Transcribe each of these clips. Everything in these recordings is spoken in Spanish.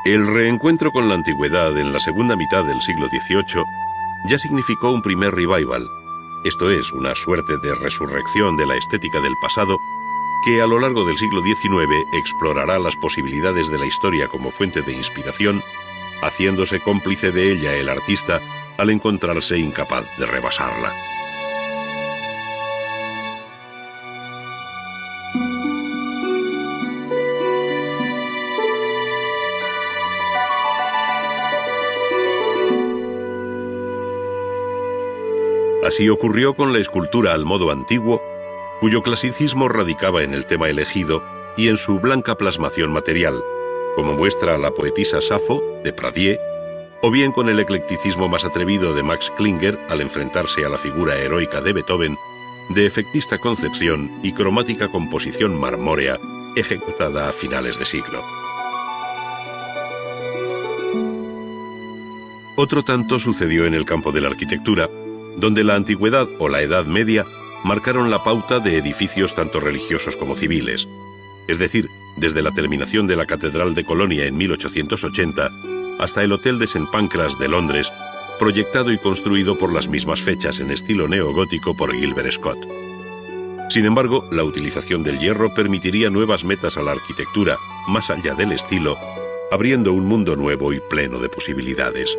El reencuentro con la antigüedad en la segunda mitad del siglo XVIII ya significó un primer revival, esto es, una suerte de resurrección de la estética del pasado que a lo largo del siglo XIX explorará las posibilidades de la historia como fuente de inspiración, haciéndose cómplice de ella el artista al encontrarse incapaz de rebasarla. Así ocurrió con la escultura al modo antiguo, cuyo clasicismo radicaba en el tema elegido y en su blanca plasmación material, como muestra la poetisa Safo, de Pradier, o bien con el eclecticismo más atrevido de Max Klinger al enfrentarse a la figura heroica de Beethoven, de efectista concepción y cromática composición marmórea ejecutada a finales de siglo. Otro tanto sucedió en el campo de la arquitectura, donde la antigüedad o la Edad Media marcaron la pauta de edificios tanto religiosos como civiles, es decir, desde la terminación de la Catedral de Colonia en 1880 hasta el Hotel de St. Pancras de Londres, proyectado y construido por las mismas fechas en estilo neogótico por Gilbert Scott. Sin embargo, la utilización del hierro permitiría nuevas metas a la arquitectura, más allá del estilo, abriendo un mundo nuevo y pleno de posibilidades.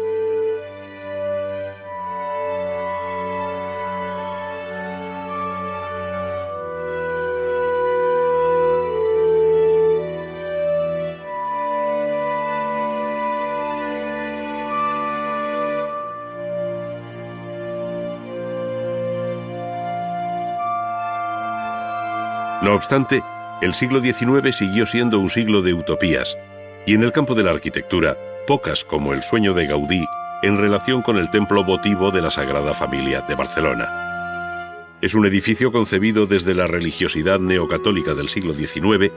No obstante, el siglo XIX siguió siendo un siglo de utopías, y en el campo de la arquitectura, pocas como el sueño de Gaudí en relación con el templo votivo de la Sagrada Familia de Barcelona. Es un edificio concebido desde la religiosidad neocatólica del siglo XIX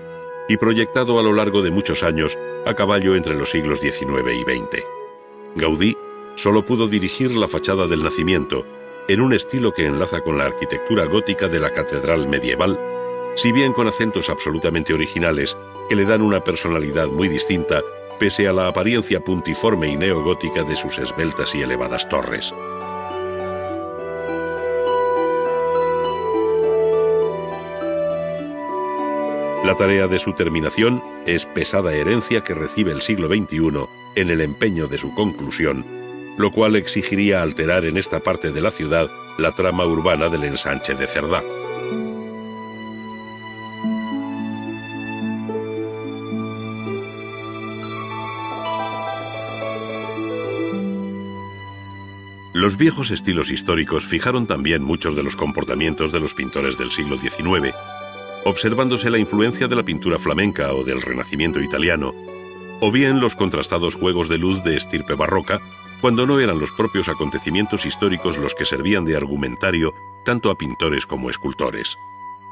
y proyectado a lo largo de muchos años a caballo entre los siglos XIX y XX. Gaudí solo pudo dirigir la fachada del Nacimiento, en un estilo que enlaza con la arquitectura gótica de la catedral medieval, si bien con acentos absolutamente originales que le dan una personalidad muy distinta pese a la apariencia puntiforme y neogótica de sus esbeltas y elevadas torres. La tarea de su terminación es pesada herencia que recibe el siglo XXI en el empeño de su conclusión, lo cual exigiría alterar en esta parte de la ciudad la trama urbana del ensanche de Cerdá. Los viejos estilos históricos fijaron también muchos de los comportamientos de los pintores del siglo XIX, observándose la influencia de la pintura flamenca o del Renacimiento italiano, o bien los contrastados juegos de luz de estirpe barroca, cuando no eran los propios acontecimientos históricos los que servían de argumentario tanto a pintores como escultores.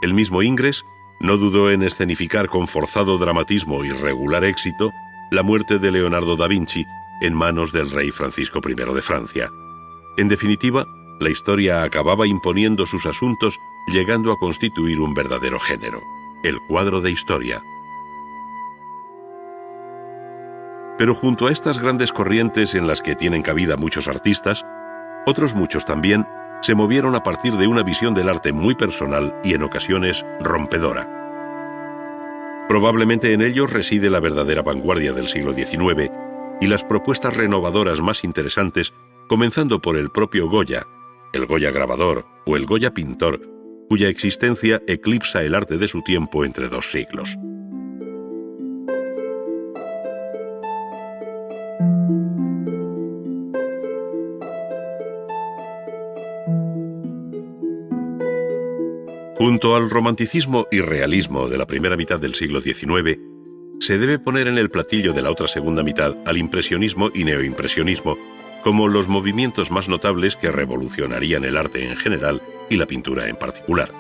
El mismo Ingres no dudó en escenificar con forzado dramatismo y regular éxito la muerte de Leonardo da Vinci en manos del rey Francisco I de Francia. En definitiva, la historia acababa imponiendo sus asuntos, llegando a constituir un verdadero género, el cuadro de historia. Pero junto a estas grandes corrientes en las que tienen cabida muchos artistas, otros muchos también se movieron a partir de una visión del arte muy personal y en ocasiones rompedora. Probablemente en ellos reside la verdadera vanguardia del siglo XIX y las propuestas renovadoras más interesantes, comenzando por el propio Goya, el Goya grabador o el Goya pintor, cuya existencia eclipsa el arte de su tiempo entre dos siglos. Junto al romanticismo y realismo de la primera mitad del siglo XIX, se debe poner en el platillo de la otra segunda mitad al impresionismo y neoimpresionismo, como los movimientos más notables que revolucionarían el arte en general y la pintura en particular.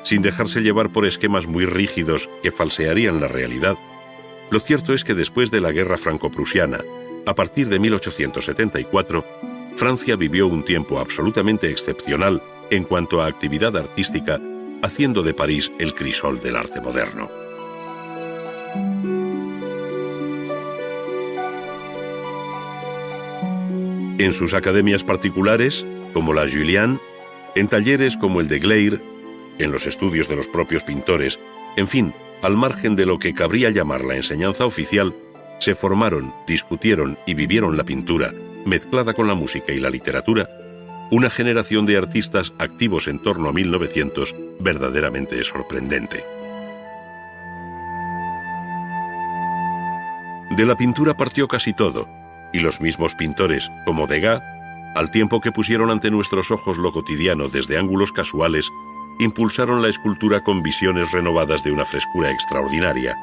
Sin dejarse llevar por esquemas muy rígidos que falsearían la realidad, lo cierto es que después de la Guerra Franco-Prusiana, a partir de 1874, Francia vivió un tiempo absolutamente excepcional en cuanto a actividad artística, haciendo de París el crisol del arte moderno. En sus academias particulares, como la Julian, en talleres como el de Gleyre, en los estudios de los propios pintores, en fin, al margen de lo que cabría llamar la enseñanza oficial, se formaron, discutieron y vivieron la pintura, mezclada con la música y la literatura, una generación de artistas activos en torno a 1900 verdaderamente sorprendente. De la pintura partió casi todo, y los mismos pintores, como Degas, al tiempo que pusieron ante nuestros ojos lo cotidiano desde ángulos casuales, impulsaron la escultura con visiones renovadas de una frescura extraordinaria,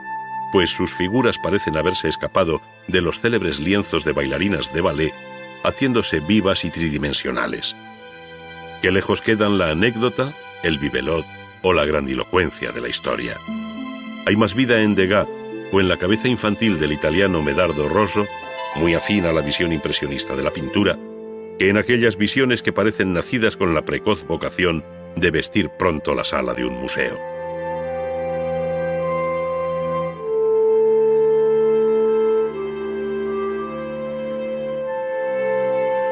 pues sus figuras parecen haberse escapado de los célebres lienzos de bailarinas de ballet, haciéndose vivas y tridimensionales. Qué lejos quedan la anécdota, el bibelot o la grandilocuencia de la historia. Hay más vida en Degas o en la cabeza infantil del italiano Medardo Rosso, muy afín a la visión impresionista de la pintura, que en aquellas visiones que parecen nacidas con la precoz vocación de vestir pronto la sala de un museo.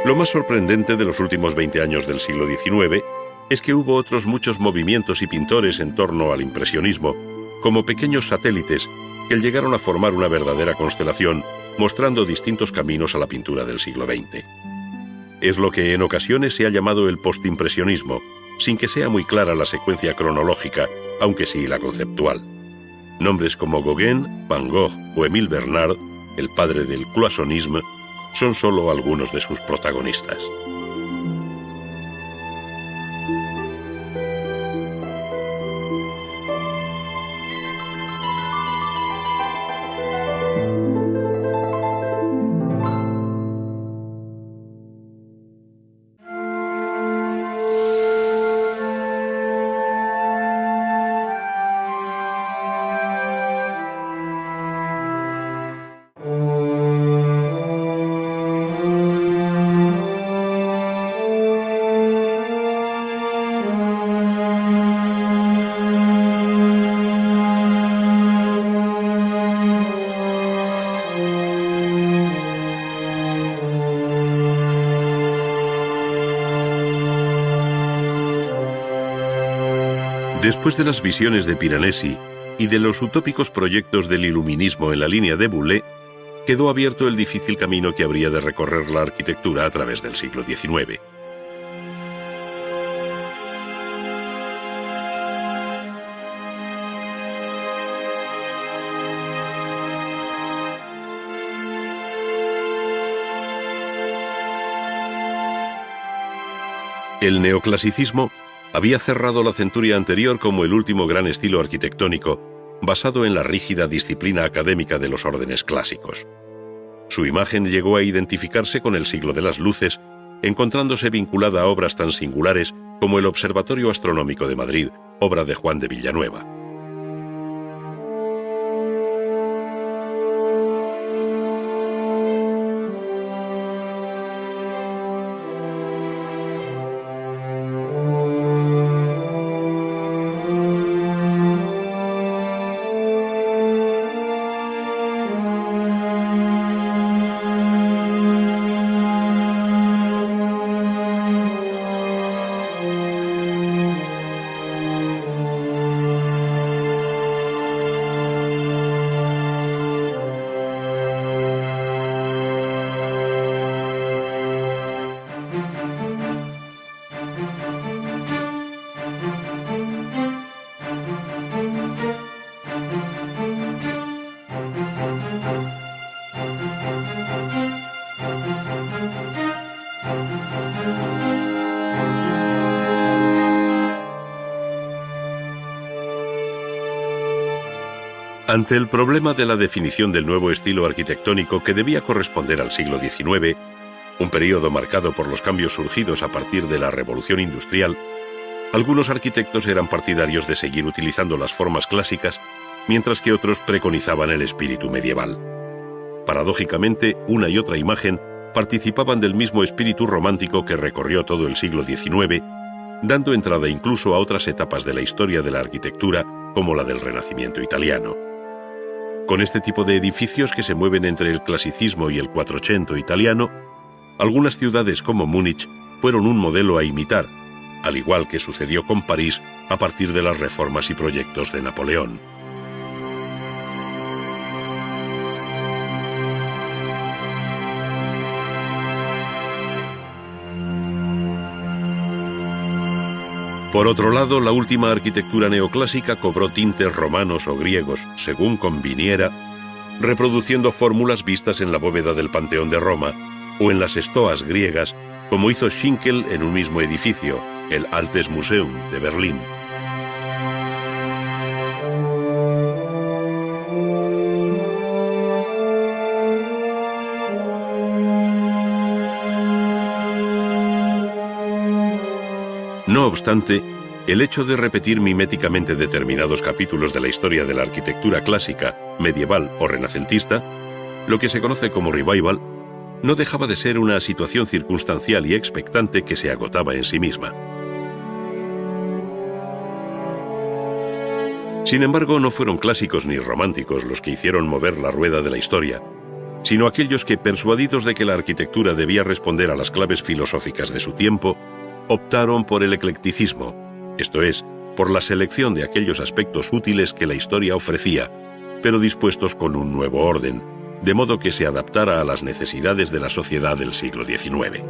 Lo más sorprendente de los últimos 20 años del siglo XIX es que hubo otros muchos movimientos y pintores en torno al impresionismo, como pequeños satélites que llegaron a formar una verdadera constelación, mostrando distintos caminos a la pintura del siglo XX. Es lo que en ocasiones se ha llamado el postimpresionismo, sin que sea muy clara la secuencia cronológica, aunque sí la conceptual. Nombres como Gauguin, Van Gogh o Émile Bernard, el padre del cloisonnisme, son solo algunos de sus protagonistas. Después de las visiones de Piranesi y de los utópicos proyectos del iluminismo en la línea de Boulez, quedó abierto el difícil camino que habría de recorrer la arquitectura a través del siglo XIX. El neoclasicismo había cerrado la centuria anterior como el último gran estilo arquitectónico, basado en la rígida disciplina académica de los órdenes clásicos. Su imagen llegó a identificarse con el siglo de las luces, encontrándose vinculada a obras tan singulares como el Observatorio Astronómico de Madrid, obra de Juan de Villanueva. Ante el problema de la definición del nuevo estilo arquitectónico que debía corresponder al siglo XIX, un periodo marcado por los cambios surgidos a partir de la Revolución Industrial, algunos arquitectos eran partidarios de seguir utilizando las formas clásicas, mientras que otros preconizaban el espíritu medieval. Paradójicamente, una y otra imagen participaban del mismo espíritu romántico que recorrió todo el siglo XIX, dando entrada incluso a otras etapas de la historia de la arquitectura, como la del Renacimiento italiano. Con este tipo de edificios que se mueven entre el clasicismo y el Quattrocento italiano, Algunas ciudades como Múnich fueron un modelo a imitar, al igual que sucedió con París a partir de las reformas y proyectos de Napoleón. Por otro lado, la última arquitectura neoclásica cobró tintes romanos o griegos, según conviniera, reproduciendo fórmulas vistas en la bóveda del Panteón de Roma o en las estoas griegas, como hizo Schinkel en un mismo edificio, el Altes Museum de Berlín. No obstante, el hecho de repetir miméticamente determinados capítulos de la historia de la arquitectura clásica, medieval o renacentista, lo que se conoce como revival, no dejaba de ser una situación circunstancial y expectante que se agotaba en sí misma. Sin embargo, no fueron clásicos ni románticos los que hicieron mover la rueda de la historia, sino aquellos que, persuadidos de que la arquitectura debía responder a las claves filosóficas de su tiempo, optaron por el eclecticismo, esto es, por la selección de aquellos aspectos útiles que la historia ofrecía, pero dispuestos con un nuevo orden, de modo que se adaptara a las necesidades de la sociedad del siglo XIX.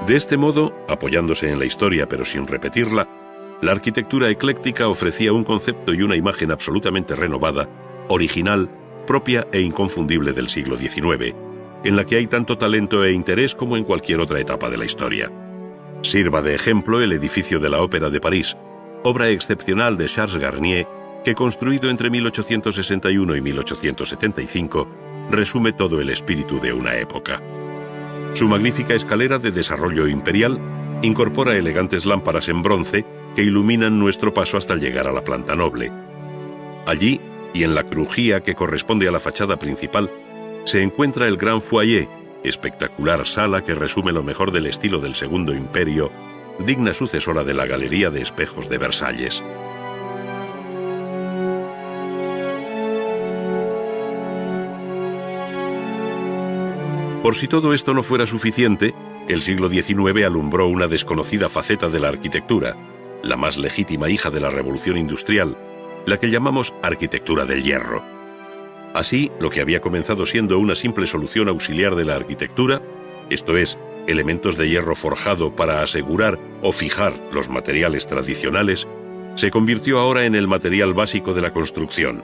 De este modo, apoyándose en la historia pero sin repetirla, la arquitectura ecléctica ofrecía un concepto y una imagen absolutamente renovada, original, propia e inconfundible del siglo XIX, en la que hay tanto talento e interés como en cualquier otra etapa de la historia. Sirva de ejemplo el edificio de la Ópera de París, obra excepcional de Charles Garnier, que construido entre 1861 y 1875, resume todo el espíritu de una época. Su magnífica escalera de desarrollo imperial incorpora elegantes lámparas en bronce que iluminan nuestro paso hasta llegar a la planta noble. Allí, y en la crujía que corresponde a la fachada principal, se encuentra el Gran Foyer, espectacular sala que resume lo mejor del estilo del Segundo Imperio, digna sucesora de la Galería de Espejos de Versalles. Por si todo esto no fuera suficiente, el siglo XIX alumbró una desconocida faceta de la arquitectura, la más legítima hija de la Revolución Industrial, la que llamamos arquitectura del hierro. Así, lo que había comenzado siendo una simple solución auxiliar de la arquitectura, esto es, elementos de hierro forjado para asegurar o fijar los materiales tradicionales, se convirtió ahora en el material básico de la construcción.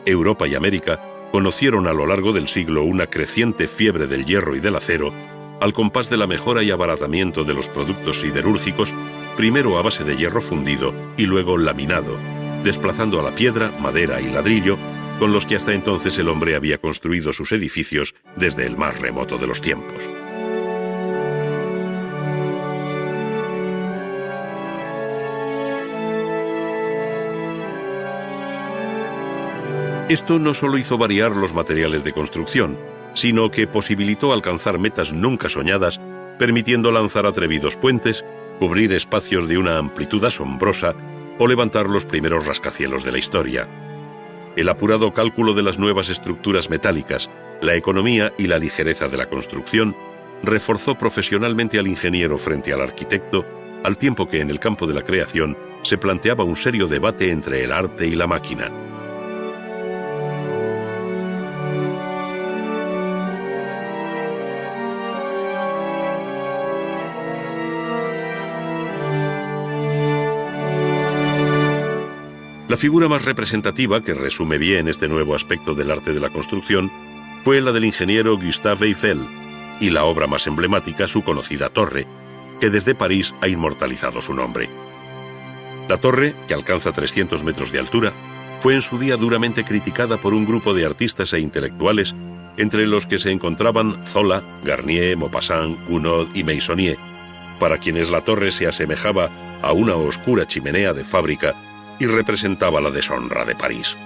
Europa y América conocieron a lo largo del siglo una creciente fiebre del hierro y del acero, al compás de la mejora y abaratamiento de los productos siderúrgicos, primero a base de hierro fundido y luego laminado, desplazando a la piedra, madera y ladrillo, con los que hasta entonces el hombre había construido sus edificios desde el más remoto de los tiempos. Esto no solo hizo variar los materiales de construcción, sino que posibilitó alcanzar metas nunca soñadas, permitiendo lanzar atrevidos puentes, cubrir espacios de una amplitud asombrosa o levantar los primeros rascacielos de la historia. El apurado cálculo de las nuevas estructuras metálicas, la economía y la ligereza de la construcción reforzó profesionalmente al ingeniero frente al arquitecto, al tiempo que en el campo de la creación se planteaba un serio debate entre el arte y la máquina. La figura más representativa, que resume bien este nuevo aspecto del arte de la construcción, fue la del ingeniero Gustave Eiffel, y la obra más emblemática, su conocida torre, que desde París ha inmortalizado su nombre. La torre, que alcanza 300 metros de altura, fue en su día duramente criticada por un grupo de artistas e intelectuales, entre los que se encontraban Zola, Garnier, Maupassant, Gounod y Meissonier, para quienes la torre se asemejaba a una oscura chimenea de fábrica y representaba la deshonra de París.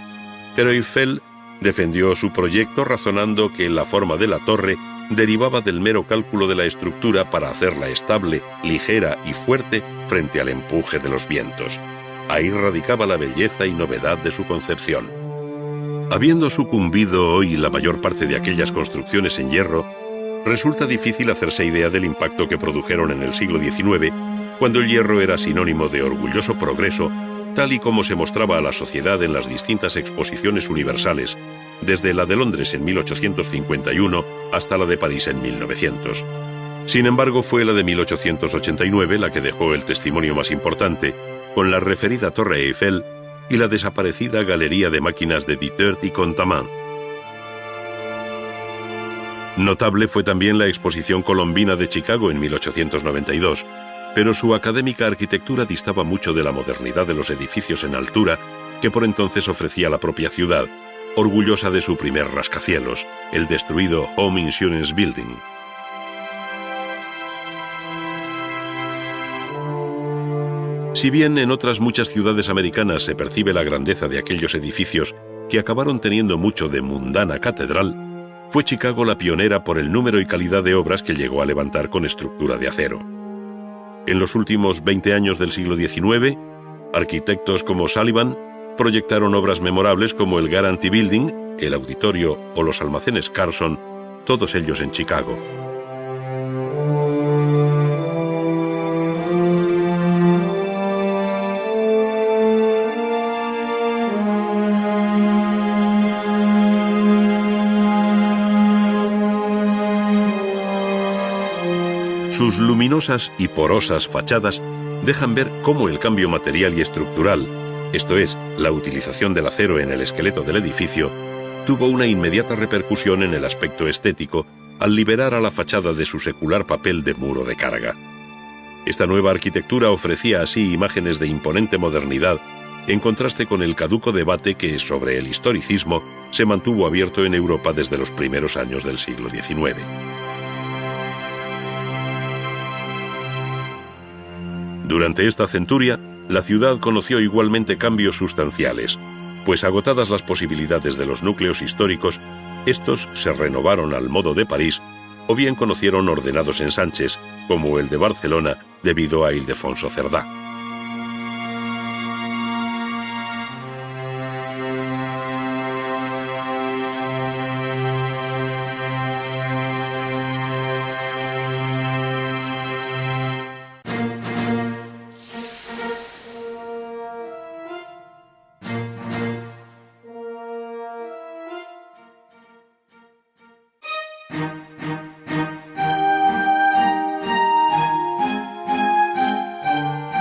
Pero Eiffel defendió su proyecto razonando que la forma de la torre derivaba del mero cálculo de la estructura para hacerla estable, ligera y fuerte frente al empuje de los vientos. Ahí radicaba la belleza y novedad de su concepción. Habiendo sucumbido hoy la mayor parte de aquellas construcciones en hierro, resulta difícil hacerse idea del impacto que produjeron en el siglo XIX, cuando el hierro era sinónimo de orgulloso progreso, tal y como se mostraba a la sociedad en las distintas exposiciones universales, desde la de Londres en 1851 hasta la de París en 1900. Sin embargo, fue la de 1889 la que dejó el testimonio más importante, con la referida Torre Eiffel y la desaparecida Galería de Máquinas de Dittert y Contamin. Notable fue también la Exposición Colombina de Chicago en 1892, pero su académica arquitectura distaba mucho de la modernidad de los edificios en altura que por entonces ofrecía la propia ciudad, orgullosa de su primer rascacielos, el destruido Home Insurance Building. Si bien en otras muchas ciudades americanas se percibe la grandeza de aquellos edificios que acabaron teniendo mucho de mundana catedral, fue Chicago la pionera por el número y calidad de obras que llegó a levantar con estructura de acero. En los últimos 20 años del siglo XIX, arquitectos como Sullivan proyectaron obras memorables como el Guaranty Building, el Auditorio o los almacenes Carson, todos ellos en Chicago. Sus luminosas y porosas fachadas dejan ver cómo el cambio material y estructural, esto es, la utilización del acero en el esqueleto del edificio, tuvo una inmediata repercusión en el aspecto estético al liberar a la fachada de su secular papel de muro de carga. Esta nueva arquitectura ofrecía así imágenes de imponente modernidad, en contraste con el caduco debate que, sobre el historicismo, se mantuvo abierto en Europa desde los primeros años del siglo XIX. Durante esta centuria, la ciudad conoció igualmente cambios sustanciales, pues agotadas las posibilidades de los núcleos históricos, estos se renovaron al modo de París o bien conocieron ordenados ensanches, como el de Barcelona debido a Ildefonso Cerdá.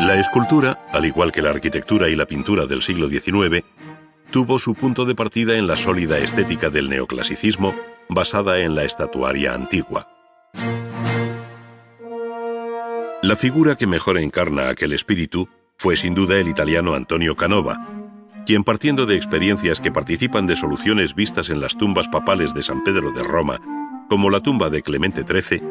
La escultura, al igual que la arquitectura y la pintura del siglo XIX, tuvo su punto de partida en la sólida estética del neoclasicismo, basada en la estatuaria antigua. La figura que mejor encarna aquel espíritu fue sin duda el italiano Antonio Canova, quien, partiendo de experiencias que participan de soluciones vistas en las tumbas papales de San Pedro de Roma, como la tumba de Clemente XIII,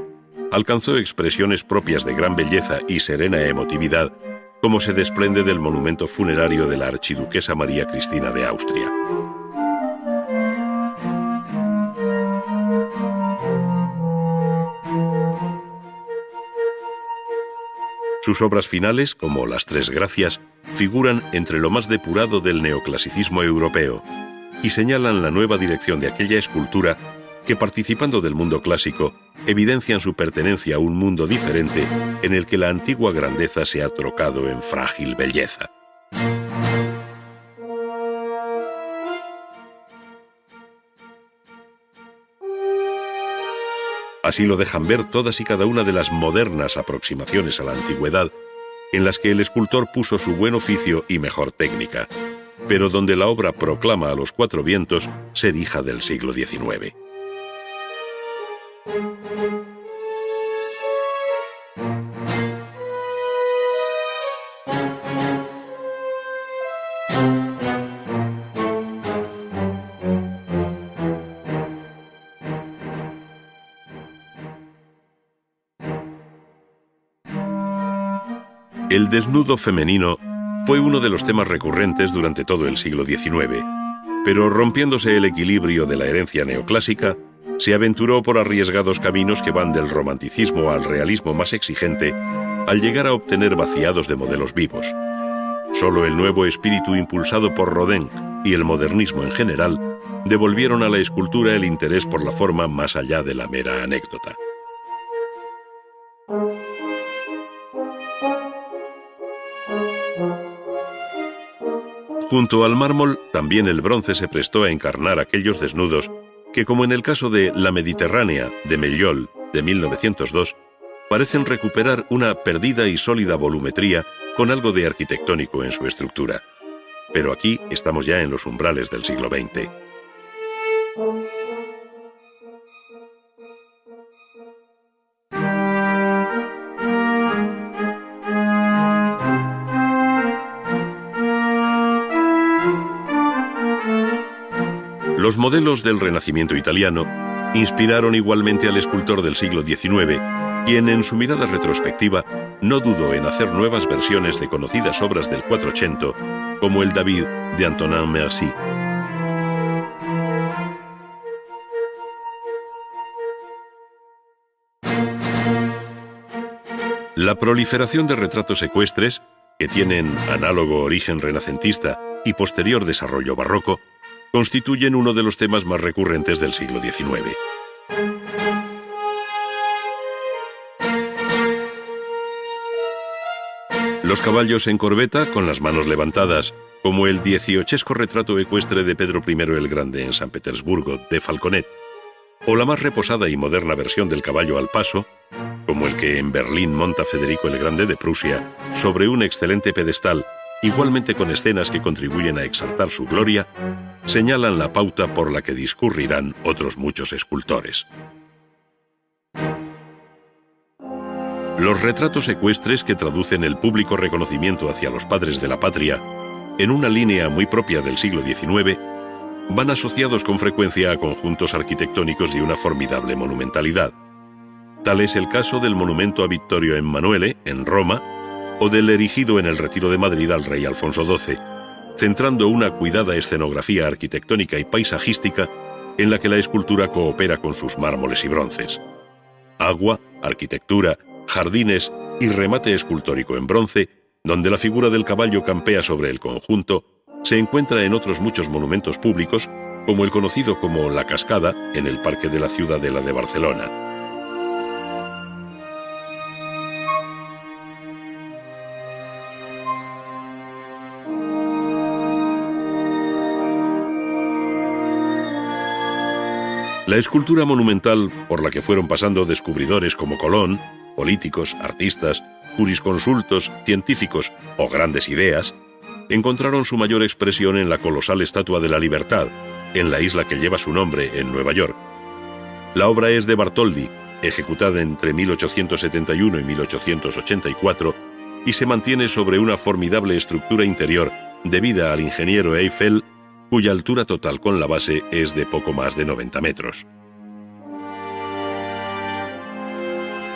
alcanzó expresiones propias de gran belleza y serena emotividad, como se desprende del monumento funerario de la archiduquesa María Cristina de Austria. Sus obras finales, como las Tres Gracias, figuran entre lo más depurado del neoclasicismo europeo y señalan la nueva dirección de aquella escultura que, participando del mundo clásico, evidencian su pertenencia a un mundo diferente en el que la antigua grandeza se ha trocado en frágil belleza. Así lo dejan ver todas y cada una de las modernas aproximaciones a la antigüedad, en las que el escultor puso su buen oficio y mejor técnica, pero donde la obra proclama a los cuatro vientos ser hija del siglo XIX. El desnudo femenino fue uno de los temas recurrentes durante todo el siglo XIX, pero rompiéndose el equilibrio de la herencia neoclásica, se aventuró por arriesgados caminos que van del romanticismo al realismo más exigente, al llegar a obtener vaciados de modelos vivos. Solo el nuevo espíritu impulsado por Rodin y el modernismo en general devolvieron a la escultura el interés por la forma más allá de la mera anécdota. Junto al mármol, también el bronce se prestó a encarnar aquellos desnudos que, como en el caso de La Mediterránea, de Mellol, de 1902, parecen recuperar una perdida y sólida volumetría con algo de arquitectónico en su estructura. Pero aquí estamos ya en los umbrales del siglo XX. Los modelos del Renacimiento italiano inspiraron igualmente al escultor del siglo XIX, quien en su mirada retrospectiva no dudó en hacer nuevas versiones de conocidas obras del Quattrocento, como el David de Antonin Merci. La proliferación de retratos ecuestres, que tienen análogo origen renacentista y posterior desarrollo barroco, constituyen uno de los temas más recurrentes del siglo XIX. Los caballos en corbeta, con las manos levantadas, como el 18esco retrato ecuestre de Pedro I el Grande en San Petersburgo, de Falconet, o la más reposada y moderna versión del caballo al paso, como el que en Berlín monta Federico el Grande de Prusia, sobre un excelente pedestal, igualmente con escenas que contribuyen a exaltar su gloria, señalan la pauta por la que discurrirán otros muchos escultores. Los retratos ecuestres, que traducen el público reconocimiento hacia los padres de la patria en una línea muy propia del siglo XIX, van asociados con frecuencia a conjuntos arquitectónicos de una formidable monumentalidad. Tal es el caso del monumento a Vittorio Emanuele, en Roma, o del erigido en el Retiro de Madrid al rey Alfonso XII, centrando una cuidada escenografía arquitectónica y paisajística en la que la escultura coopera con sus mármoles y bronces. Agua, arquitectura, jardines y remate escultórico en bronce, donde la figura del caballo campea sobre el conjunto, se encuentra en otros muchos monumentos públicos, como el conocido como La Cascada, en el Parque de la Ciudadela de Barcelona. La escultura monumental, por la que fueron pasando descubridores como Colón, políticos, artistas, jurisconsultos, científicos o grandes ideas, encontraron su mayor expresión en la colosal Estatua de la Libertad, en la isla que lleva su nombre, en Nueva York. La obra es de Bartoldi, ejecutada entre 1871 y 1884, y se mantiene sobre una formidable estructura interior debida al ingeniero Eiffel, cuya altura total con la base es de poco más de 90 metros.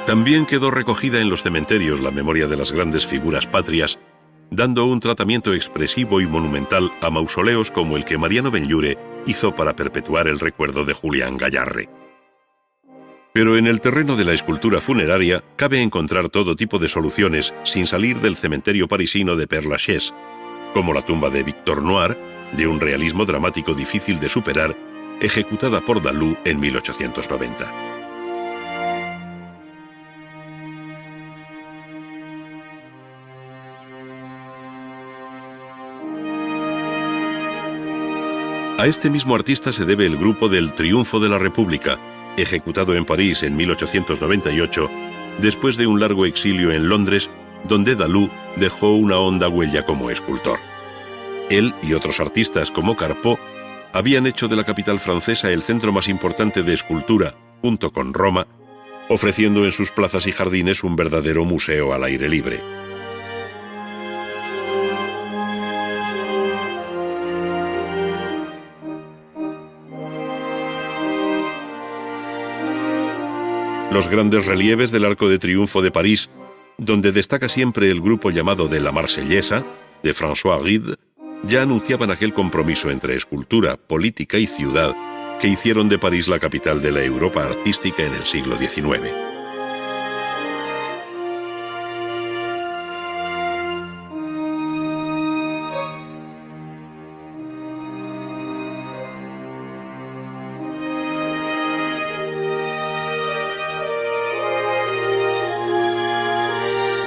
También quedó recogida en los cementerios la memoria de las grandes figuras patrias, dando un tratamiento expresivo y monumental a mausoleos como el que Mariano Benlliure hizo para perpetuar el recuerdo de Julián Gayarre. Pero en el terreno de la escultura funeraria cabe encontrar todo tipo de soluciones sin salir del cementerio parisino de Père Lachaise, como la tumba de Victor Noir, de un realismo dramático difícil de superar, ejecutada por Dalú en 1890. A este mismo artista se debe el grupo del Triunfo de la República, ejecutado en París en 1898, después de un largo exilio en Londres, donde Dalú dejó una honda huella como escultor. Él y otros artistas como Carpeaux habían hecho de la capital francesa el centro más importante de escultura, junto con Roma, ofreciendo en sus plazas y jardines un verdadero museo al aire libre. Los grandes relieves del Arco de Triunfo de París, donde destaca siempre el grupo llamado de la Marsellesa, de François Ride, ya anunciaban aquel compromiso entre escultura, política y ciudad que hicieron de París la capital de la Europa artística en el siglo XIX.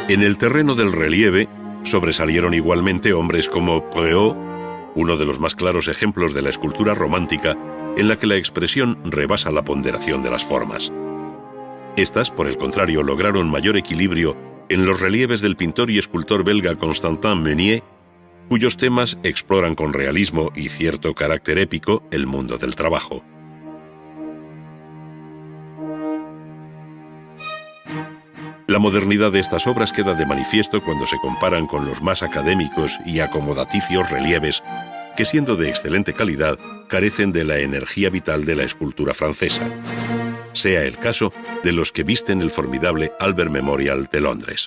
En el terreno del relieve sobresalieron igualmente hombres como Préaux, uno de los más claros ejemplos de la escultura romántica en la que la expresión rebasa la ponderación de las formas. Estas, por el contrario, lograron mayor equilibrio en los relieves del pintor y escultor belga Constantin Meunier, cuyos temas exploran con realismo y cierto carácter épico el mundo del trabajo. La modernidad de estas obras queda de manifiesto cuando se comparan con los más académicos y acomodaticios relieves que, siendo de excelente calidad, carecen de la energía vital de la escultura francesa. Sea el caso de los que visten el formidable Albert Memorial de Londres.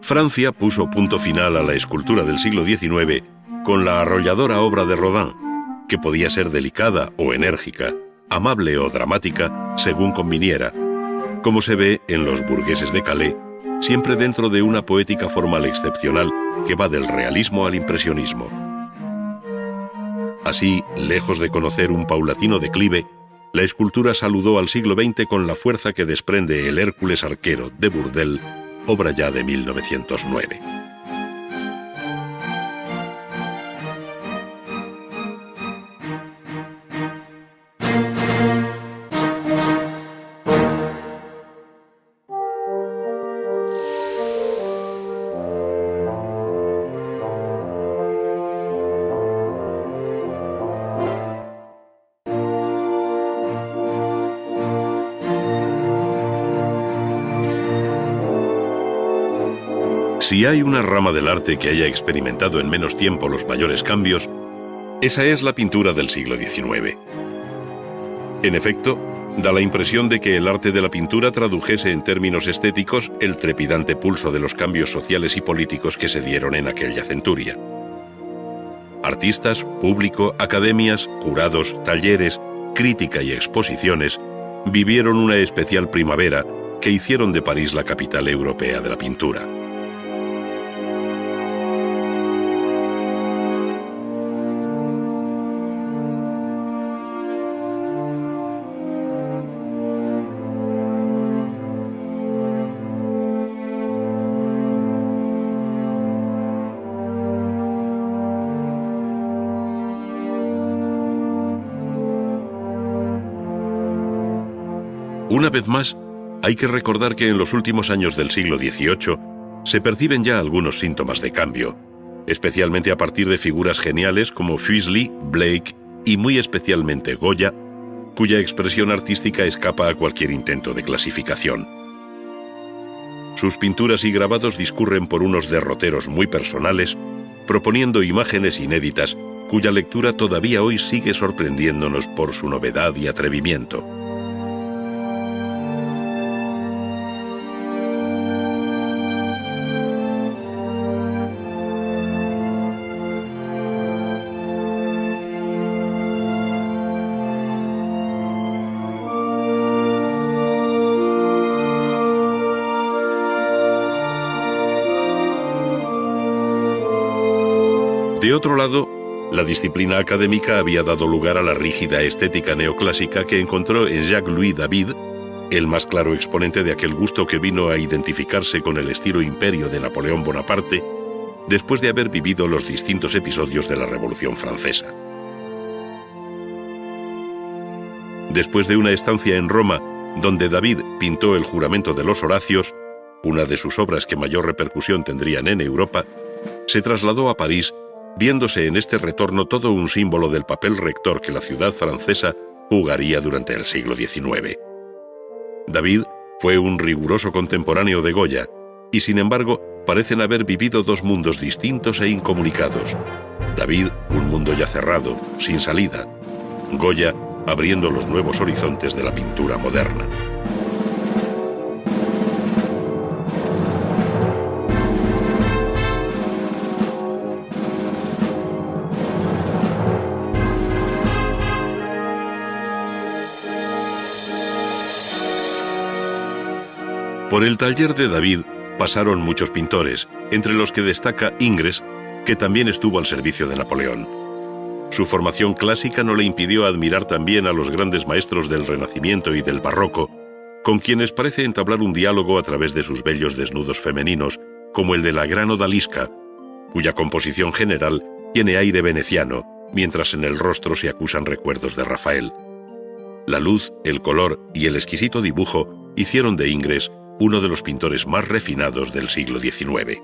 Francia puso punto final a la escultura del siglo XIX con la arrolladora obra de Rodin, que podía ser delicada o enérgica, amable o dramática, según conviniera, como se ve en Los burgueses de Calais, siempre dentro de una poética formal excepcional que va del realismo al impresionismo. Así, lejos de conocer un paulatino declive, la escultura saludó al siglo XX con la fuerza que desprende el Hércules arquero de Bourdelle, obra ya de 1909. Si hay una rama del arte que haya experimentado en menos tiempo los mayores cambios, esa es la pintura del siglo XIX. En efecto, da la impresión de que el arte de la pintura tradujese en términos estéticos el trepidante pulso de los cambios sociales y políticos que se dieron en aquella centuria. Artistas, público, academias, jurados, talleres, crítica y exposiciones vivieron una especial primavera que hicieron de París la capital europea de la pintura. Una vez más, hay que recordar que en los últimos años del siglo XVIII se perciben ya algunos síntomas de cambio, especialmente a partir de figuras geniales como Fuseli, Blake y muy especialmente Goya, cuya expresión artística escapa a cualquier intento de clasificación. Sus pinturas y grabados discurren por unos derroteros muy personales, proponiendo imágenes inéditas cuya lectura todavía hoy sigue sorprendiéndonos por su novedad y atrevimiento. De otro lado, la disciplina académica había dado lugar a la rígida estética neoclásica que encontró en Jacques-Louis David, el más claro exponente de aquel gusto que vino a identificarse con el estilo imperio de Napoleón Bonaparte después de haber vivido los distintos episodios de la Revolución Francesa. Después de una estancia en Roma, donde David pintó el Juramento de los Horacios, una de sus obras que mayor repercusión tendrían en Europa, se trasladó a París, viéndose en este retorno todo un símbolo del papel rector que la ciudad francesa jugaría durante el siglo XIX. David fue un riguroso contemporáneo de Goya, y sin embargo parecen haber vivido dos mundos distintos e incomunicados. David, un mundo ya cerrado, sin salida. Goya, abriendo los nuevos horizontes de la pintura moderna. Por el taller de David pasaron muchos pintores, entre los que destaca Ingres, que también estuvo al servicio de Napoleón. Su formación clásica no le impidió admirar también a los grandes maestros del Renacimiento y del Barroco, con quienes parece entablar un diálogo a través de sus bellos desnudos femeninos, como el de la gran odalisca, cuya composición general tiene aire veneciano, mientras en el rostro se acusan recuerdos de Rafael. La luz, el color y el exquisito dibujo hicieron de Ingres uno de los pintores más refinados del siglo XIX.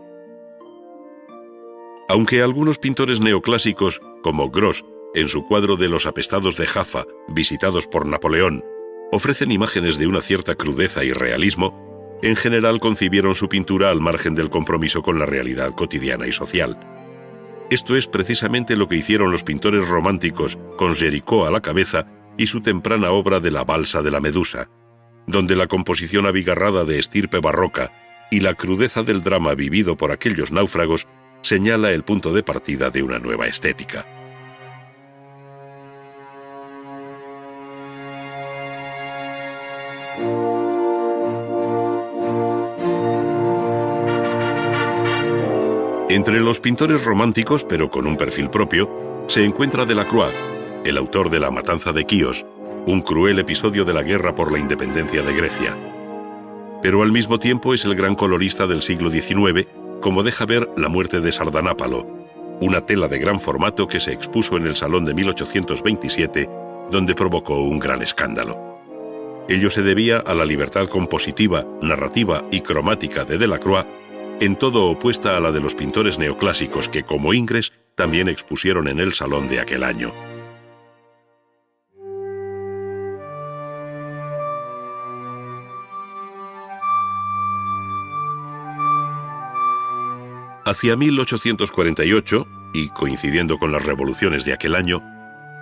Aunque algunos pintores neoclásicos, como Gros, en su cuadro de los apestados de Jaffa, visitados por Napoleón, ofrecen imágenes de una cierta crudeza y realismo, en general concibieron su pintura al margen del compromiso con la realidad cotidiana y social. Esto es precisamente lo que hicieron los pintores románticos con Géricault a la cabeza y su temprana obra de la Balsa de la Medusa, donde la composición abigarrada de estirpe barroca y la crudeza del drama vivido por aquellos náufragos señala el punto de partida de una nueva estética. Entre los pintores románticos, pero con un perfil propio, se encuentra Delacroix, el autor de La matanza de Quíos, un cruel episodio de la guerra por la independencia de Grecia. Pero al mismo tiempo es el gran colorista del siglo XIX, como deja ver La muerte de Sardanápalo, una tela de gran formato que se expuso en el Salón de 1827, donde provocó un gran escándalo. Ello se debía a la libertad compositiva, narrativa y cromática de Delacroix, en todo opuesta a la de los pintores neoclásicos que, como Ingres, también expusieron en el Salón de aquel año. Hacia 1848, y coincidiendo con las revoluciones de aquel año,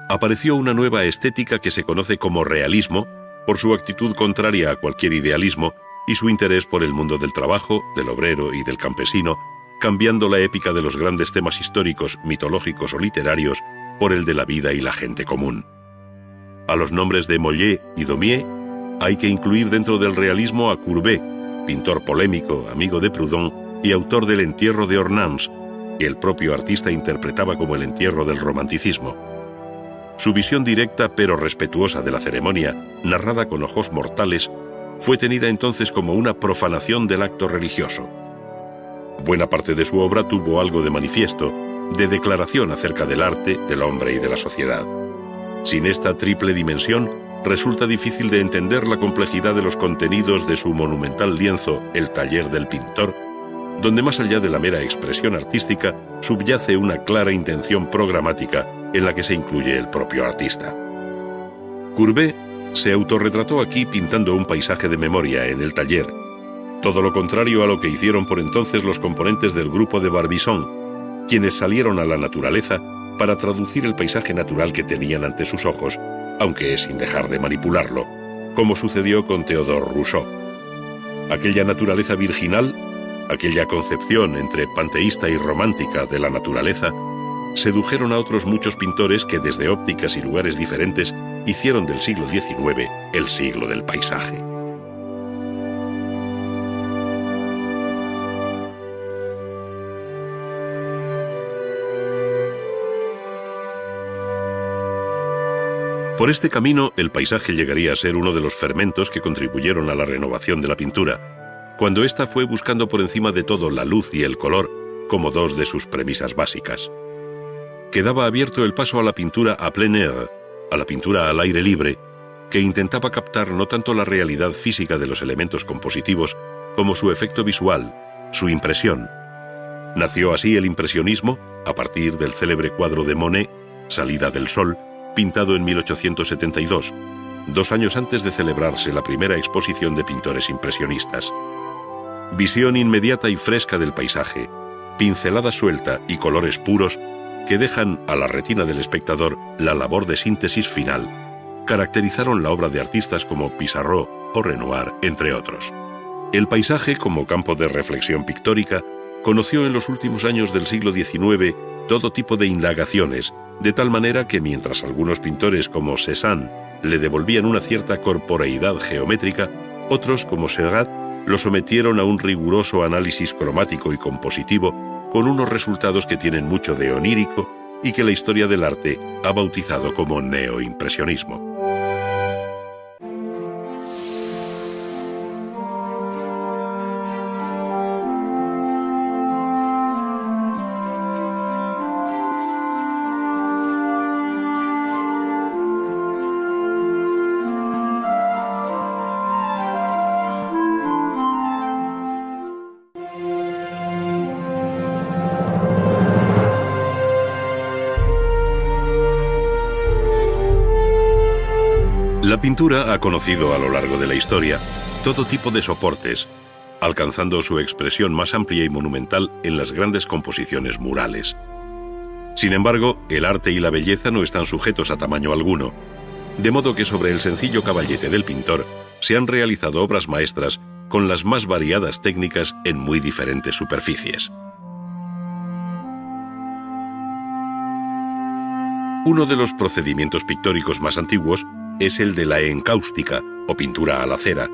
apareció una nueva estética que se conoce como realismo, por su actitud contraria a cualquier idealismo y su interés por el mundo del trabajo, del obrero y del campesino, cambiando la épica de los grandes temas históricos, mitológicos o literarios por el de la vida y la gente común. A los nombres de Mollet y Daumier hay que incluir dentro del realismo a Courbet, pintor polémico, amigo de Proudhon y autor del Entierro de Ornans, que el propio artista interpretaba como el entierro del romanticismo. Su visión directa pero respetuosa de la ceremonia, narrada con ojos mortales, fue tenida entonces como una profanación del acto religioso. Buena parte de su obra tuvo algo de manifiesto, de declaración acerca del arte, del hombre y de la sociedad. Sin esta triple dimensión, resulta difícil de entender la complejidad de los contenidos de su monumental lienzo El taller del pintor, donde más allá de la mera expresión artística subyace una clara intención programática en la que se incluye el propio artista. Courbet se autorretrató aquí pintando un paisaje de memoria en El taller, todo lo contrario a lo que hicieron por entonces los componentes del grupo de Barbizon, quienes salieron a la naturaleza para traducir el paisaje natural que tenían ante sus ojos, aunque sin dejar de manipularlo, como sucedió con Théodore Rousseau. Aquella naturaleza virginal, aquella concepción entre panteísta y romántica de la naturaleza, sedujeron a otros muchos pintores que desde ópticas y lugares diferentes hicieron del siglo XIX el siglo del paisaje. Por este camino, el paisaje llegaría a ser uno de los fermentos que contribuyeron a la renovación de la pintura, cuando ésta fue buscando por encima de todo la luz y el color como dos de sus premisas básicas. Quedaba abierto el paso a la pintura à plein air, a la pintura al aire libre, que intentaba captar no tanto la realidad física de los elementos compositivos como su efecto visual, su impresión. Nació así el impresionismo a partir del célebre cuadro de Monet, Salida del Sol, pintado en 1872, 2 años antes de celebrarse la primera exposición de pintores impresionistas. Visión inmediata y fresca del paisaje, pincelada suelta y colores puros que dejan a la retina del espectador la labor de síntesis final, caracterizaron la obra de artistas como Pissarro o Renoir, entre otros. El paisaje, como campo de reflexión pictórica, conoció en los últimos años del siglo XIX todo tipo de indagaciones, de tal manera que mientras algunos pintores como Cézanne le devolvían una cierta corporeidad geométrica, otros como Seurat lo sometieron a un riguroso análisis cromático y compositivo con unos resultados que tienen mucho de onírico y que la historia del arte ha bautizado como neoimpresionismo. La pintura ha conocido a lo largo de la historia todo tipo de soportes, alcanzando su expresión más amplia y monumental en las grandes composiciones murales. Sin embargo, el arte y la belleza no están sujetos a tamaño alguno, de modo que sobre el sencillo caballete del pintor se han realizado obras maestras con las más variadas técnicas en muy diferentes superficies. Uno de los procedimientos pictóricos más antiguos es el de la encáustica, o pintura a la cera,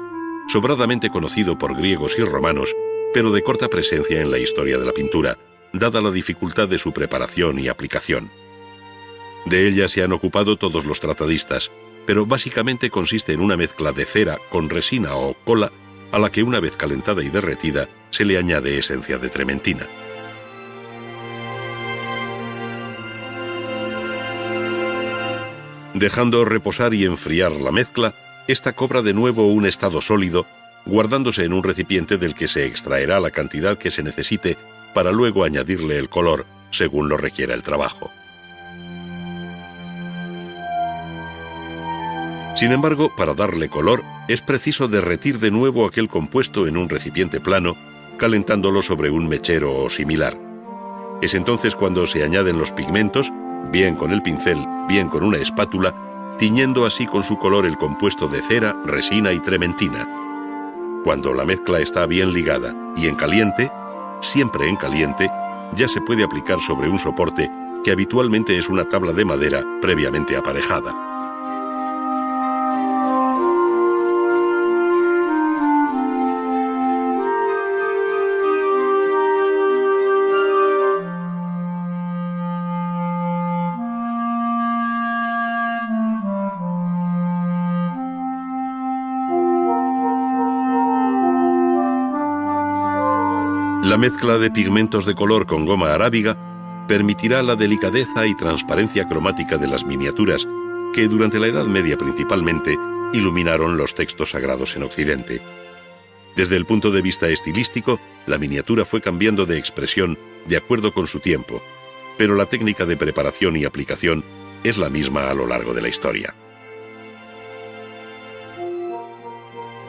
sobradamente conocido por griegos y romanos, pero de corta presencia en la historia de la pintura, dada la dificultad de su preparación y aplicación. De ella se han ocupado todos los tratadistas, pero básicamente consiste en una mezcla de cera con resina o cola, a la que una vez calentada y derretida se le añade esencia de trementina. Dejando reposar y enfriar la mezcla, esta cobra de nuevo un estado sólido, guardándose en un recipiente del que se extraerá la cantidad que se necesite para luego añadirle el color, según lo requiera el trabajo. Sin embargo, para darle color, es preciso derretir de nuevo aquel compuesto en un recipiente plano, calentándolo sobre un mechero o similar. Es entonces cuando se añaden los pigmentos, bien con el pincel, bien con una espátula, tiñendo así con su color el compuesto de cera, resina y trementina. Cuando la mezcla está bien ligada y en caliente, siempre en caliente, ya se puede aplicar sobre un soporte que habitualmente es una tabla de madera previamente aparejada. La mezcla de pigmentos de color con goma arábiga permitirá la delicadeza y transparencia cromática de las miniaturas que durante la Edad Media principalmente iluminaron los textos sagrados en Occidente. Desde el punto de vista estilístico, la miniatura fue cambiando de expresión de acuerdo con su tiempo, pero la técnica de preparación y aplicación es la misma a lo largo de la historia.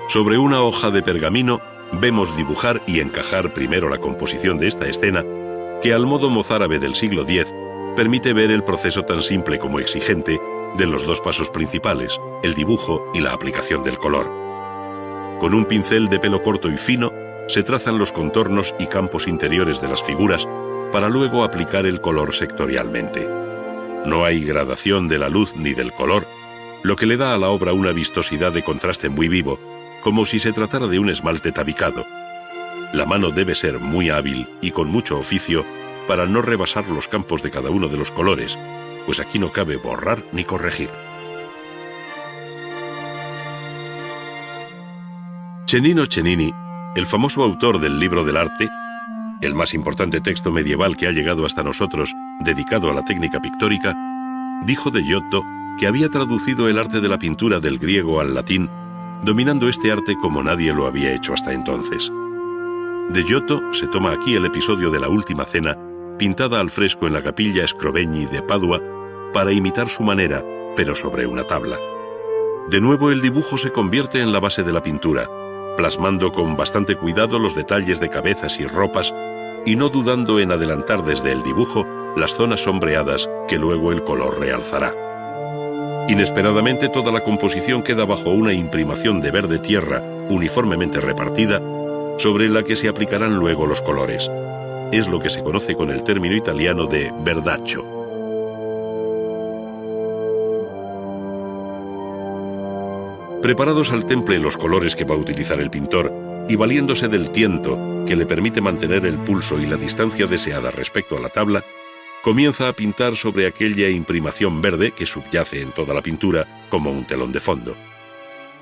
Sobre una hoja de pergamino vemos dibujar y encajar primero la composición de esta escena, que al modo mozárabe del siglo X permite ver el proceso tan simple como exigente de los dos pasos principales, el dibujo y la aplicación del color. Con un pincel de pelo corto y fino, se trazan los contornos y campos interiores de las figuras para luego aplicar el color sectorialmente. No hay gradación de la luz ni del color, lo que le da a la obra una vistosidad de contraste muy vivo, como si se tratara de un esmalte tabicado. La mano debe ser muy hábil y con mucho oficio para no rebasar los campos de cada uno de los colores, pues aquí no cabe borrar ni corregir. Cennino Cennini, el famoso autor del Libro del Arte, el más importante texto medieval que ha llegado hasta nosotros dedicado a la técnica pictórica, dijo de Giotto que había traducido el arte de la pintura del griego al latín, dominando este arte como nadie lo había hecho hasta entonces. De Giotto se toma aquí el episodio de la Última Cena, pintada al fresco en la capilla Scrovegni de Padua, para imitar su manera, pero sobre una tabla. De nuevo el dibujo se convierte en la base de la pintura, plasmando con bastante cuidado los detalles de cabezas y ropas, y no dudando en adelantar desde el dibujo las zonas sombreadas que luego el color realzará. Inesperadamente toda la composición queda bajo una imprimación de verde tierra uniformemente repartida, sobre la que se aplicarán luego los colores. Es lo que se conoce con el término italiano de verdaccio. Preparados al temple los colores que va a utilizar el pintor y valiéndose del tiento que le permite mantener el pulso y la distancia deseada respecto a la tabla, comienza a pintar sobre aquella imprimación verde que subyace en toda la pintura como un telón de fondo.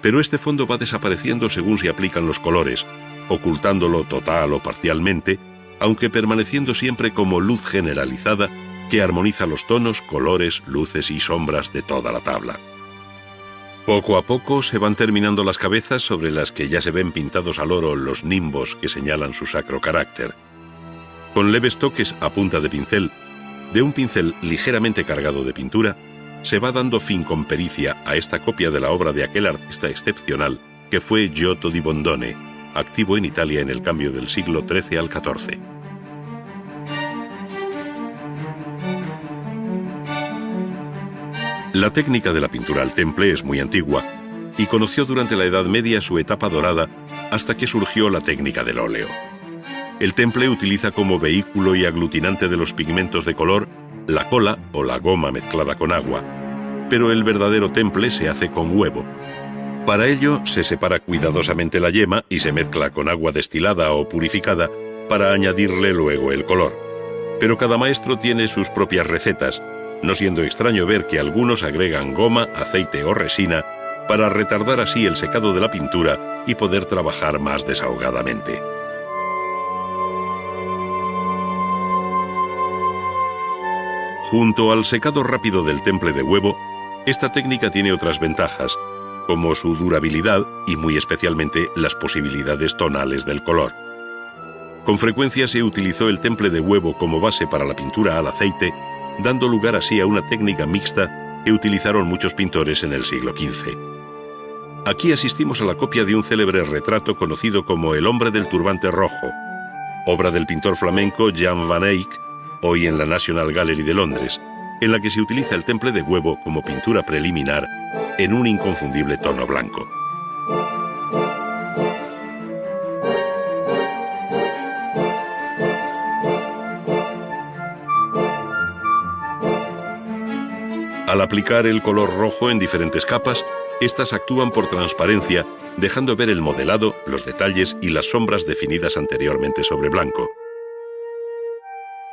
Pero este fondo va desapareciendo según se aplican los colores, ocultándolo total o parcialmente, aunque permaneciendo siempre como luz generalizada que armoniza los tonos, colores, luces y sombras de toda la tabla. Poco a poco se van terminando las cabezas sobre las que ya se ven pintados al oro los nimbos que señalan su sacro carácter. Con leves toques a punta de pincel, de un pincel ligeramente cargado de pintura, se va dando fin con pericia a esta copia de la obra de aquel artista excepcional que fue Giotto di Bondone, activo en Italia en el cambio del siglo XIII al XIV. La técnica de la pintura al temple es muy antigua y conoció durante la Edad Media su etapa dorada hasta que surgió la técnica del óleo. El temple utiliza como vehículo y aglutinante de los pigmentos de color la cola o la goma mezclada con agua, pero el verdadero temple se hace con huevo. Para ello se separa cuidadosamente la yema y se mezcla con agua destilada o purificada para añadirle luego el color. Pero cada maestro tiene sus propias recetas, no siendo extraño ver que algunos agregan goma, aceite o resina para retardar así el secado de la pintura y poder trabajar más desahogadamente. Junto al secado rápido del temple de huevo, esta técnica tiene otras ventajas, como su durabilidad y muy especialmente las posibilidades tonales del color. Con frecuencia se utilizó el temple de huevo como base para la pintura al aceite, dando lugar así a una técnica mixta que utilizaron muchos pintores en el siglo XV. Aquí asistimos a la copia de un célebre retrato conocido como El hombre del turbante rojo, obra del pintor flamenco Jan van Eyck, hoy en la National Gallery de Londres, en la que se utiliza el temple de huevo como pintura preliminar en un inconfundible tono blanco. Al aplicar el color rojo en diferentes capas, estas actúan por transparencia, dejando ver el modelado, los detalles y las sombras definidas anteriormente sobre blanco.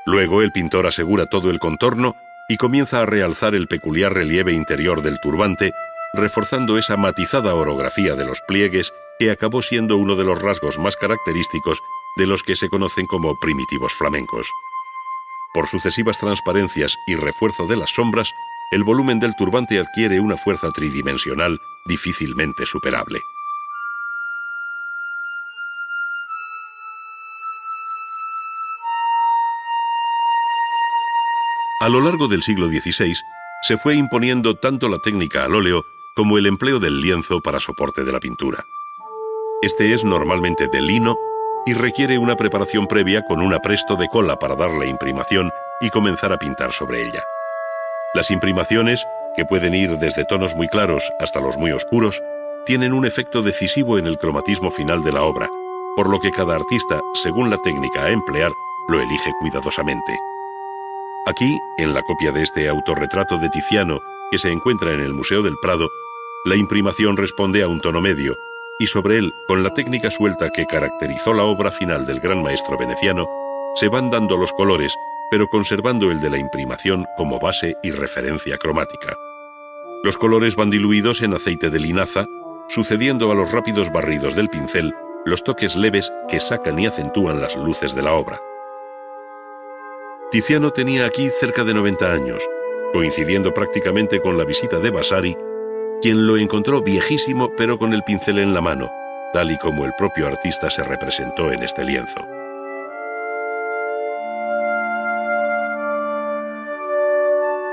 Luego el pintor asegura todo el contorno y comienza a realzar el peculiar relieve interior del turbante, reforzando esa matizada orografía de los pliegues que acabó siendo uno de los rasgos más característicos de los que se conocen como primitivos flamencos. Por sucesivas transparencias y refuerzo de las sombras, el volumen del turbante adquiere una fuerza tridimensional difícilmente superable. A lo largo del siglo XVI, se fue imponiendo tanto la técnica al óleo como el empleo del lienzo para soporte de la pintura. Este es normalmente de lino y requiere una preparación previa con un apresto de cola para darle imprimación y comenzar a pintar sobre ella. Las imprimaciones, que pueden ir desde tonos muy claros hasta los muy oscuros, tienen un efecto decisivo en el cromatismo final de la obra, por lo que cada artista, según la técnica a emplear, lo elige cuidadosamente. Aquí, en la copia de este autorretrato de Tiziano, que se encuentra en el Museo del Prado, la imprimación responde a un tono medio, y sobre él, con la técnica suelta que caracterizó la obra final del gran maestro veneciano, se van dando los colores, pero conservando el de la imprimación como base y referencia cromática. Los colores van diluidos en aceite de linaza, sucediendo a los rápidos barridos del pincel los toques leves que sacan y acentúan las luces de la obra. Tiziano tenía aquí cerca de 90 años, coincidiendo prácticamente con la visita de Vasari, quien lo encontró viejísimo pero con el pincel en la mano, tal y como el propio artista se representó en este lienzo.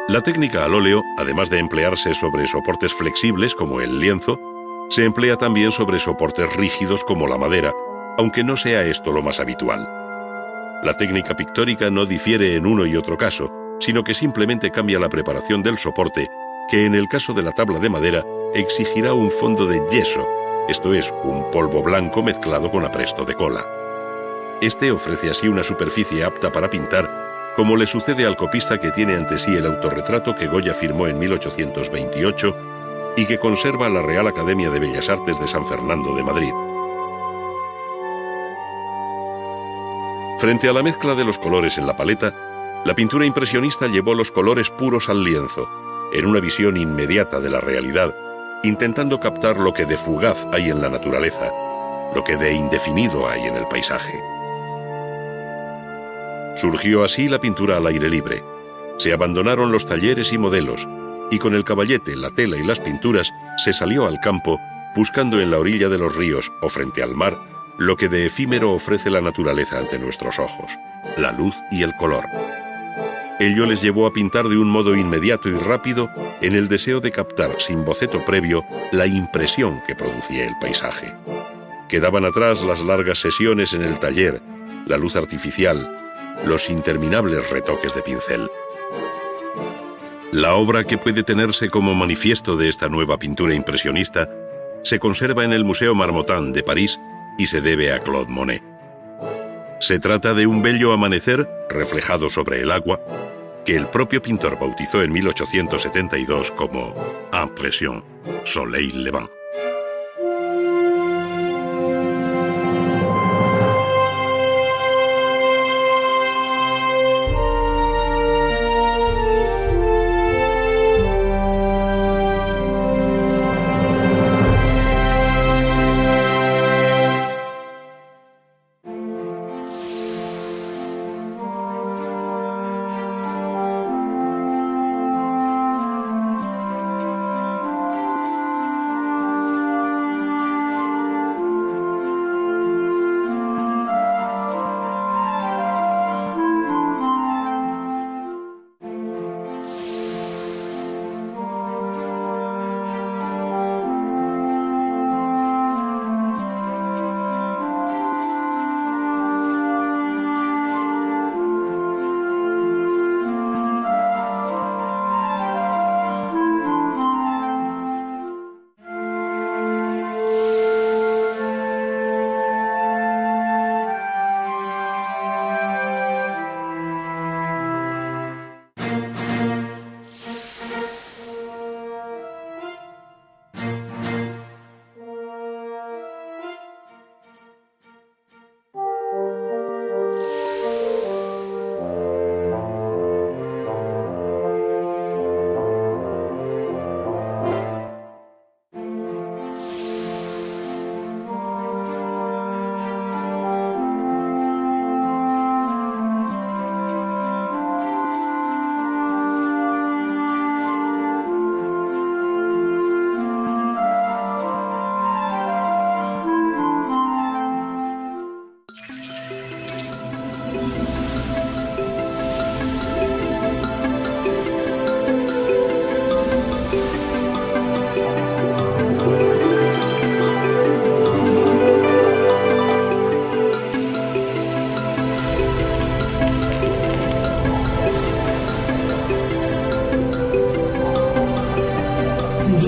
La técnica al óleo, además de emplearse sobre soportes flexibles como el lienzo, se emplea también sobre soportes rígidos como la madera, aunque no sea esto lo más habitual. La técnica pictórica no difiere en uno y otro caso, sino que simplemente cambia la preparación del soporte, que en el caso de la tabla de madera exigirá un fondo de yeso, esto es, un polvo blanco mezclado con apresto de cola. Este ofrece así una superficie apta para pintar, como le sucede al copista que tiene ante sí el autorretrato que Goya firmó en 1828 y que conserva la Real Academia de Bellas Artes de San Fernando de Madrid. Frente a la mezcla de los colores en la paleta, La pintura impresionista llevó los colores puros al lienzo, en una visión inmediata de la realidad, intentando captar lo que de fugaz hay en la naturaleza, lo que de indefinido hay en el paisaje. Surgió así la pintura al aire libre. Se abandonaron los talleres y modelos, y con el caballete, la tela y las pinturas se salió al campo buscando en la orilla de los ríos o frente al mar lo que de efímero ofrece la naturaleza ante nuestros ojos, la luz y el color. Ello les llevó a pintar de un modo inmediato y rápido en el deseo de captar sin boceto previo la impresión que producía el paisaje. Quedaban atrás las largas sesiones en el taller, la luz artificial, los interminables retoques de pincel. La obra que puede tenerse como manifiesto de esta nueva pintura impresionista se conserva en el Museo Marmottan de París y se debe a Claude Monet. Se trata de un bello amanecer reflejado sobre el agua que el propio pintor bautizó en 1872 como Impression, Soleil Levant.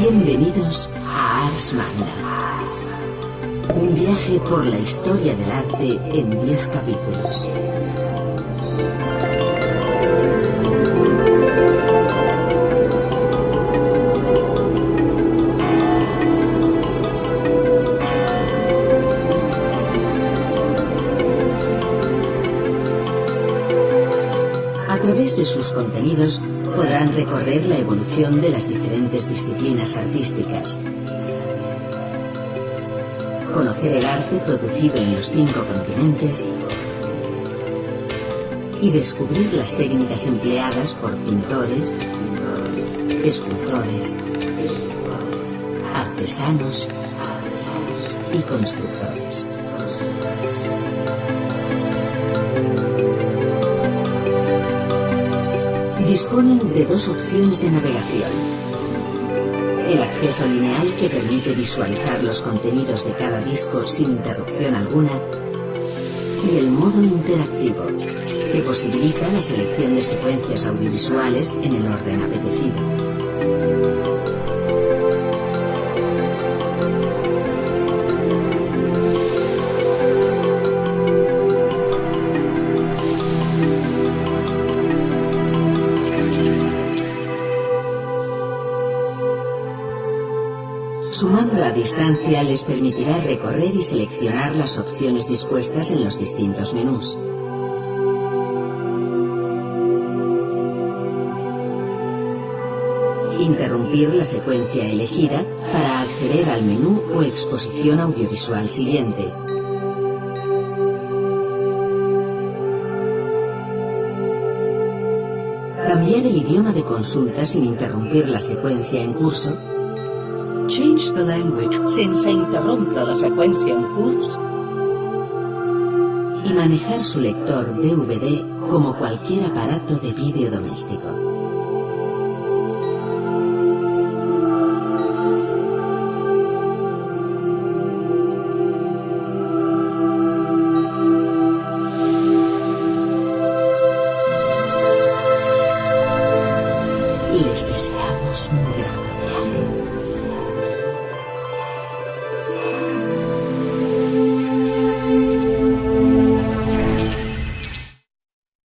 Bienvenidos a Ars Magna, un viaje por la historia del arte en 10 capítulos. A través de sus contenidos podrán recorrer la evolución de las diferentes disciplinas artísticas, conocer el arte producido en los 5 continentes y descubrir las técnicas empleadas por pintores, escultores, artesanos y constructores. Disponen de 2 opciones de navegación: el acceso lineal, que permite visualizar los contenidos de cada disco sin interrupción alguna, y el modo interactivo, que posibilita la selección de secuencias audiovisuales en el orden apetecido. Sumando a distancia les permitirá recorrer y seleccionar las opciones dispuestas en los distintos menús. Interrumpir la secuencia elegida para acceder al menú o exposición audiovisual siguiente. Cambiar el idioma de consulta sin interrumpir la seqüència en curso. Change the language sense interrompre la seqüència en curs. Y manejar su lector DVD como cualquier aparato de vídeo doméstico.